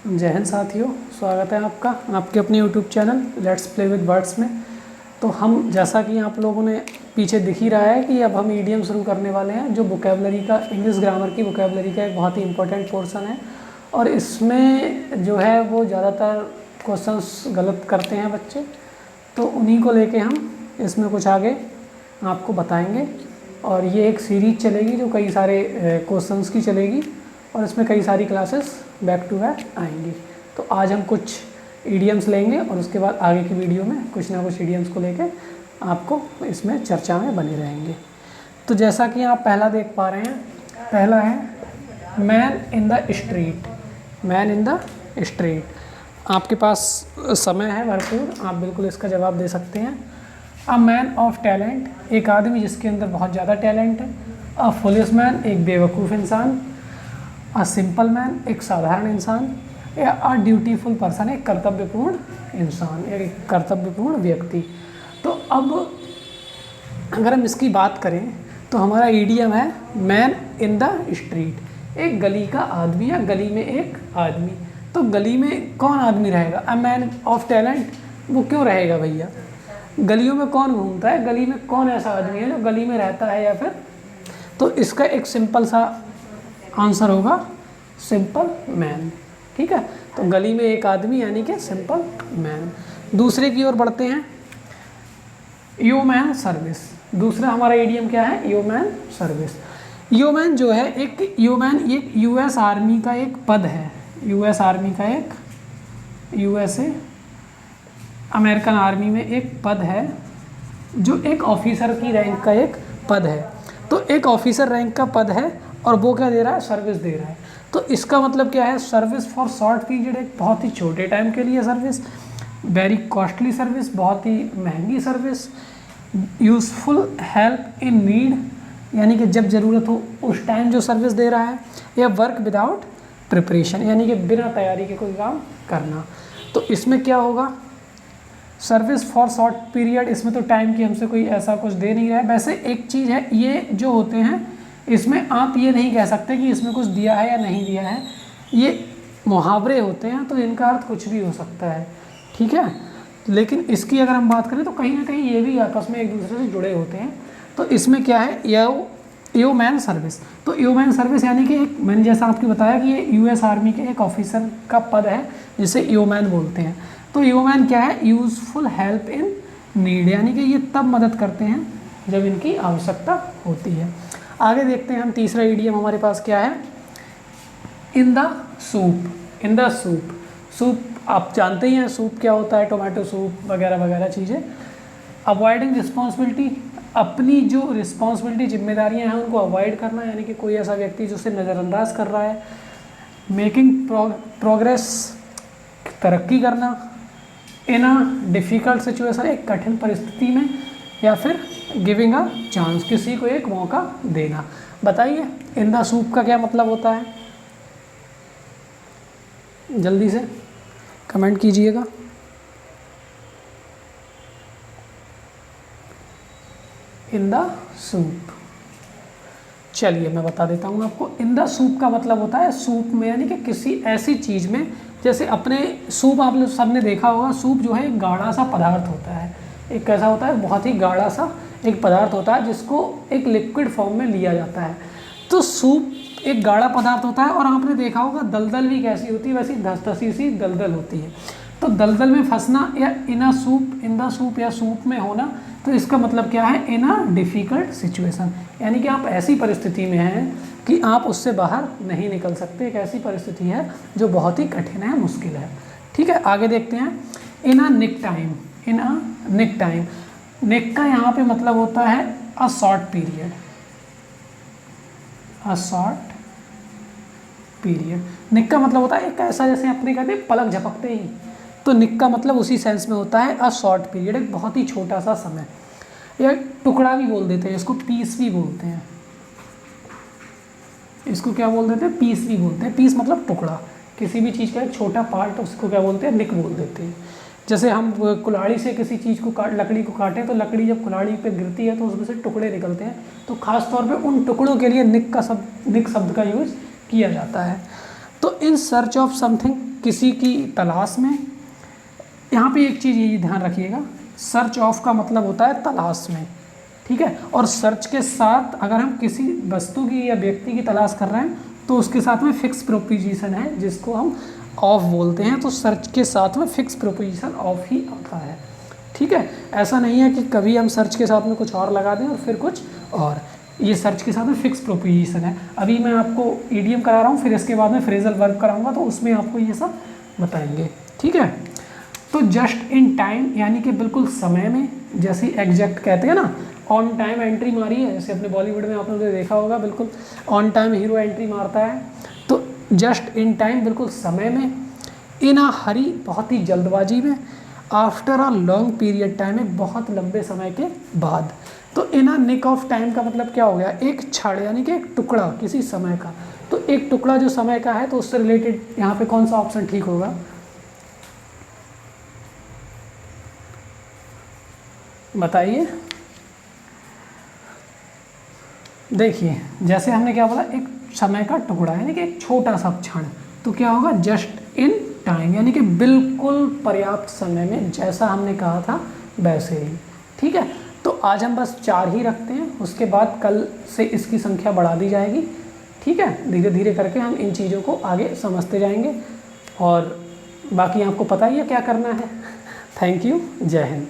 जय हिंद साथियों, स्वागत है आपका आपके अपने YouTube channel let's play with words में। तो हम जैसा कि आप लोगों ने पीछे दिख ही रहा है कि अब हम ईडियम शुरू करने वाले हैं, जो वोकैबलरी का इंग्लिश ग्रामर की वोकैबलरी का एक बहुत ही इंपॉर्टेंट पोर्शन है। और इसमें जो है वो ज़्यादातर क्वेश्चंस गलत करते हैं बच्चे, तो उन्हीं को लेके हम इसमें कुछ आगे आपको बताएंगे। और ये एक सीरीज चलेगी जो कई सारे क्वेश्चंस की चलेगी और इसमें कई सारी क्लासेस बैक टू बैक आएंगी। तो आज हम कुछ ईडियम्स लेंगे और उसके बाद आगे की वीडियो में कुछ ना कुछ ईडियम्स को लेके आपको इसमें चर्चा में बने रहेंगे। तो जैसा कि आप पहला देख पा रहे हैं, पहला है man in the street. Man in the street, आपके पास समय है भरपूर, आप बिल्कुल इसका जवाब दे सकते हैं। अ मैन ऑफ टैलेंट, एक आदमी जिसके अंदर बहुत ज़्यादा टैलेंट है। अ फुलिश मैन, एक बेवकूफ़ इंसान। अ सिंपल मैन, एक साधारण इंसान। या अ ड्यूटीफुल पर्सन, एक कर्तव्यपूर्ण इंसान या एक कर्तव्यपूर्ण व्यक्ति। तो अब अगर हम इसकी बात करें तो हमारा ईडियम है मैन इन द स्ट्रीट, एक गली का आदमी या गली में एक आदमी। तो गली में कौन आदमी रहेगा? अ मैन ऑफ टैलेंट, वो क्यों रहेगा भैया? गलियों में कौन घूमता है? गली में कौन ऐसा आदमी है जो गली में रहता है? या फिर तो इसका एक सिंपल सा आंसर होगा सिंपल मैन। ठीक है, तो गली में एक आदमी यानी कि सिंपल मैन। दूसरे की ओर बढ़ते हैं, ह्यूमन सर्विस। दूसरा हमारा ईडियम क्या है? Human service. ह्यूमन जो है एक ह्यूमन, एक यूएस आर्मी का एक पद है। यूएस आर्मी का एक यूएसए अमेरिकन आर्मी में एक पद है जो एक ऑफिसर की रैंक का एक पद है। तो एक ऑफिसर रैंक का पद है और वो क्या दे रहा है? सर्विस दे रहा है। तो इसका मतलब क्या है? सर्विस फॉर शॉर्ट पीरियड, एक बहुत ही छोटे टाइम के लिए सर्विस। वेरी कॉस्टली सर्विस, बहुत ही महंगी service. Useful help in need, यानी कि जब ज़रूरत हो उस टाइम जो सर्विस दे रहा है। या वर्क विदाउट प्रिपरेशन, यानी कि बिना तैयारी के कोई काम करना। तो इसमें क्या होगा? सर्विस फॉर शॉर्ट पीरियड, इसमें तो टाइम की हमसे कोई ऐसा कुछ दे नहीं रहा है। वैसे एक चीज़ है, ये जो होते हैं इसमें आप ये नहीं कह सकते कि इसमें कुछ दिया है या नहीं दिया है। ये मुहावरे होते हैं तो इनका अर्थ कुछ भी हो सकता है, ठीक है। लेकिन इसकी अगर हम बात करें तो कहीं ना कहीं ये भी आपस में एक दूसरे से जुड़े होते हैं। तो इसमें क्या है? Human service. तो ह्यूमन सर्विस यानी कि एक, मैंने जैसा आपको बताया कि ये यूएस आर्मी के एक ऑफिसर का पद है जिसे ह्यूमन बोलते हैं। तो ह्यूमन क्या है? यूज़फुल हेल्प इन नीड, यानी कि ये तब मदद करते हैं जब इनकी आवश्यकता होती है। आगे देखते हैं हम, तीसरा ईडियम हमारे पास क्या है? इन the soup. In the soup, soup आप जानते ही हैं सूप क्या होता है, टोमेटो सूप वगैरह वगैरह चीज़ें। अवॉइडिंग रिस्पॉन्सिबिलिटी, अपनी जो रिस्पॉन्सिबिलिटी जिम्मेदारियां हैं उनको अवॉइड करना, यानी कि कोई ऐसा व्यक्ति जो उसे नज़रअंदाज कर रहा है। मेकिंग प्रोग्रेस, तरक्की करना। इन अ डिफ़िकल्ट सिचुएशन, एक कठिन परिस्थिति में। या फिर गिविंग अ चांस, किसी को एक मौका देना। बताइए इन द सूप का क्या मतलब होता है? जल्दी से कमेंट कीजिएगा। इन द सूप, चलिए मैं बता देता हूँ आपको। इन द सूप का मतलब होता है सूप में, यानी कि किसी ऐसी चीज़ में, जैसे अपने सूप आप लोग सब ने देखा होगा, सूप जो है एक गाढ़ा सा पदार्थ होता है। एक कैसा होता है? बहुत ही गाढ़ा सा एक पदार्थ होता है जिसको एक लिक्विड फॉर्म में लिया जाता है। तो सूप एक गाढ़ा पदार्थ होता है और आपने देखा होगा दलदल भी कैसी होती है, वैसी धसधसी सी दलदल होती है। तो दलदल में फंसना या in a soup, in the soup या सूप में होना, तो इसका मतलब क्या है? इन अ डिफ़िकल्ट सिचुएशन, यानी कि आप ऐसी परिस्थिति में हैं कि आप उससे बाहर नहीं निकल सकते। एक ऐसी परिस्थिति है जो बहुत ही कठिन है, मुश्किल है। ठीक है, आगे देखते हैं। इन अ निक टाइम। इन अ निक टाइम, निक का यहाँ पे मतलब होता है a short period. A short period, nick का मतलब होता है एक ऐसा, जैसे अपने कहते हैं पलक झपकते ही। तो निक का मतलब उसी सेंस में होता है अ शॉर्ट पीरियड, एक बहुत ही छोटा सा समय। या टुकड़ा भी बोल देते हैं इसको, पीस भी बोलते हैं। इसको क्या बोल देते हैं? पीस भी बोलते हैं। पीस मतलब टुकड़ा, किसी भी चीज़ का एक छोटा पार्ट, उसको क्या बोलते हैं? निक बोल देते हैं। जैसे हम कुल्हाड़ी से किसी चीज़ को लकड़ी को काटें तो लकड़ी जब कुल्हाड़ी पे गिरती है तो उसमें से टुकड़े निकलते हैं। तो ख़ास तौर पे उन टुकड़ों के लिए निक शब्द का यूज़ किया जाता है। तो इन सर्च ऑफ समथिंग, किसी की तलाश में। यहाँ पे एक चीज़ ये ध्यान रखिएगा, सर्च ऑफ का मतलब होता है तलाश में, ठीक है। और सर्च के साथ अगर हम किसी वस्तु की या व्यक्ति की तलाश कर रहे हैं तो उसके साथ में फिक्स प्रोपोजिशन है जिसको हम ऑफ बोलते हैं। तो सर्च के साथ में फिक्स प्रोपोजिशन ऑफ ही आता है, ठीक है। ऐसा नहीं है कि कभी हम सर्च के साथ में कुछ और लगा दें और फिर कुछ और, ये सर्च के साथ में फिक्स प्रोपोजिशन है। अभी मैं आपको ईडीएम करा रहा हूँ, फिर इसके बाद में फ्रेजल वर्ब कराऊंगा तो उसमें आपको ये सब बताएंगे, ठीक है। तो जस्ट इन टाइम यानी कि बिल्कुल समय में, जैसे एग्जैक्ट कहते हैं ना, ऑन टाइम एंट्री मारी है, जैसे अपने बॉलीवुड में आप लोगों ने देखा होगा, बिल्कुल ऑन टाइम हीरो एंट्री मारता है। तो जस्ट इन टाइम बिल्कुल समय में, इन अ हरी बहुत ही जल्दबाजी में, after a long period time एक बहुत लंबे समय के बाद। तो इन अ निक ऑफ टाइम का मतलब क्या हो गया, एक क्षण यानी कि एक टुकड़ा किसी समय का। तो एक टुकड़ा जो समय का है तो उससे रिलेटेड यहाँ पे कौन सा ऑप्शन ठीक होगा, बताइए। देखिए जैसे हमने क्या बोला, एक समय का टुकड़ा यानी कि एक छोटा सा क्षण, तो क्या होगा जस्ट इन टाइम यानी कि बिल्कुल पर्याप्त समय में, जैसा हमने कहा था वैसे ही, ठीक है। तो आज हम बस 4 ही रखते हैं, उसके बाद कल से इसकी संख्या बढ़ा दी जाएगी, ठीक है। धीरे धीरे करके हम इन चीज़ों को आगे समझते जाएंगे और बाकी आपको पता ही है क्या करना है। थैंक यू, जय हिंद।